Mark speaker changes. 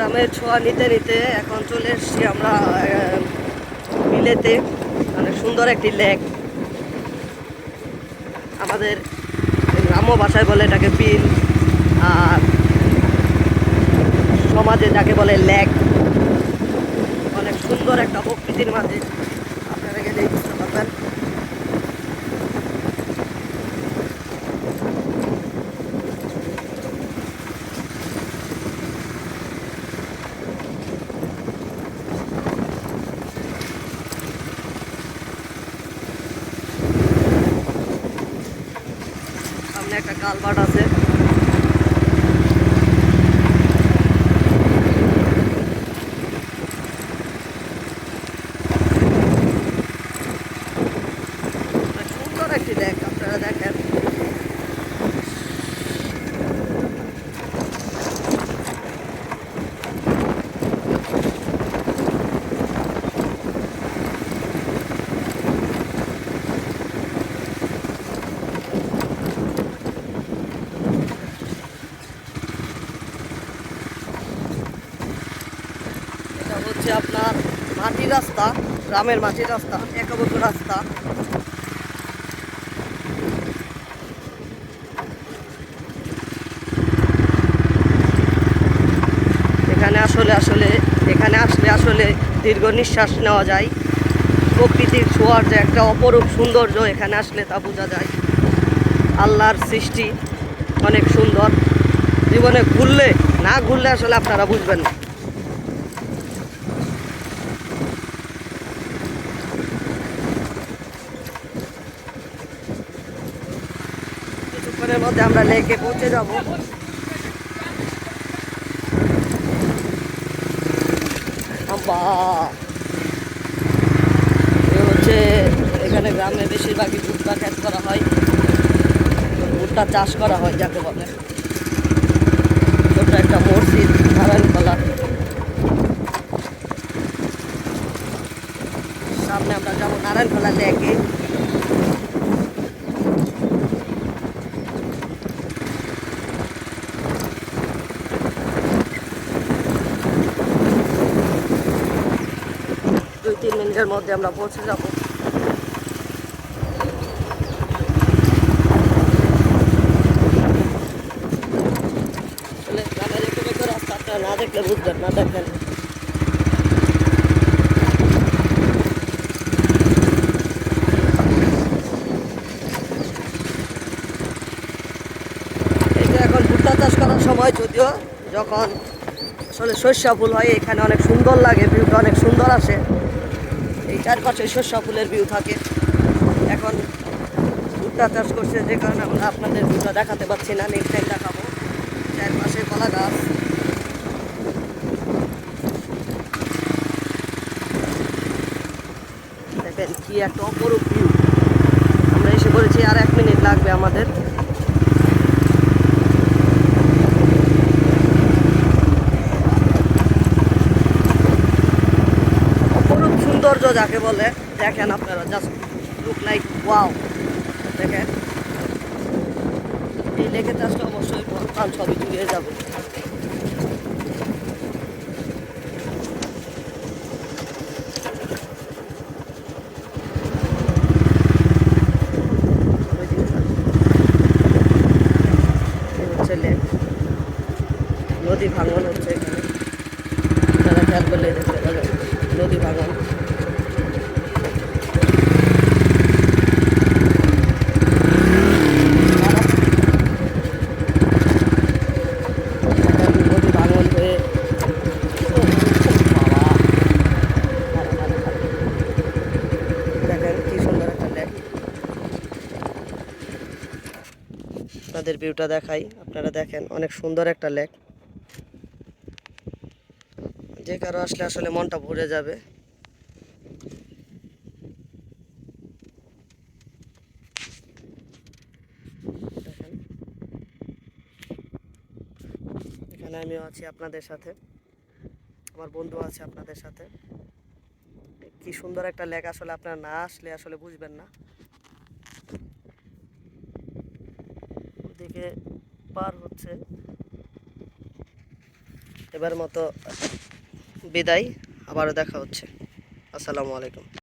Speaker 1: গ্রামের ছোঁয়া নিতে নিতে এখন চলে এসেছি আমরা বিলেতে। অনেক সুন্দর একটি লেক, আমাদের গ্রাম্য ভাষায় বলে এটাকে বিল, আর সমাজে যাকে বলে লেক। অনেক সুন্দর একটা প্রকৃতির মাঝে, আপনারা গেলেই বুঝতে পারবেন। সামনে একটা কালভার্ট আছে। সুন্দর একটি লেক, আপনারা দেখেন। এটা হচ্ছে আপনার মাটির রাস্তা, গ্রামের মাটির রাস্তা, একবদ্ধ রাস্তা। এখানে আসলে দীর্ঘ নিঃশ্বাস নেওয়া যায়। প্রকৃতির ছোঁয়ার যে একটা অপরূপ সৌন্দর্য, এখানে আসলে তা বোঝা যায়। আল্লাহর সৃষ্টি অনেক সুন্দর। জীবনে না ঘুরলে আসলে আপনারা বুঝবেন না। কিছুক্ষণের মধ্যে আমরা লেকে পৌঁছে যাব। হচ্ছে এখানে গ্রামে বেশিরভাগই ভুট্টা চাষ করা হয়। ভুট্টা চাষ করা হয় যাকে বলে। ছোট্ট একটা মসজিদ, নারায়ণখোলা। সামনে আমরা যাবো নারায়ণখোলা লেকে। দুই তিন মিনিটের মধ্যে আমরা পৌঁছে যাব। গ্রামের একটু রাস্তা আপনারা না দেখলে বুঝবেন না। দেখেন এটা এখন ভুট্টা চাষ করার সময়, যদিও যখন আসলে সর্ষা ফুল হয় এখানে অনেক সুন্দর লাগে, ভিউটা অনেক সুন্দর আসে। এই চারপাশে সর্ষা ফুলের ভিউ থাকে। এখন ভুট্টা চাষ করছে, যে কারণে আমরা আপনাদের ভিউটা দেখাতে পারছি না। নেক্সট টাইম দেখাবো। চারপাশে কলা গাছ। দেখেন কি একটা অপরূপ ভিউ। আমরা এসে পড়েছি, আর 1 মিনিট লাগবে আমাদের। অপরূপ সৌন্দর্য যাকে বলে, দেখেন আপনারা, জাস্ট লুক লাইক ওয়াও। দেখেন এই লেকেতে আসলে অবশ্যই প্রাণ ছবি জুড়িয়ে যাবে। নদী ভাঙন হচ্ছে এখানে, আপনারা খেয়াল করলে দেখতে পাবেন নদী ভাঙন। নদী ভাঙন হয়ে দেখেন কি সুন্দর একটা লেক। আপনাদের ভিউটা দেখাই, আপনারা দেখেন অনেক সুন্দর একটা লেক। যে কারো আসলে মনটা ভরে যাবে। দেখেন এখানে আমিও আছি আপনাদের সাথে, আমার বন্ধু আছে আপনাদের সাথে। কি সুন্দর একটা লেক, আসলে আপনারা না আসলে আসলে বুঝবেন না। ওদিকে পার হচ্ছে এবার মতো বিদায়, আবারও দেখা হচ্ছে। আসসালামু আলাইকুম।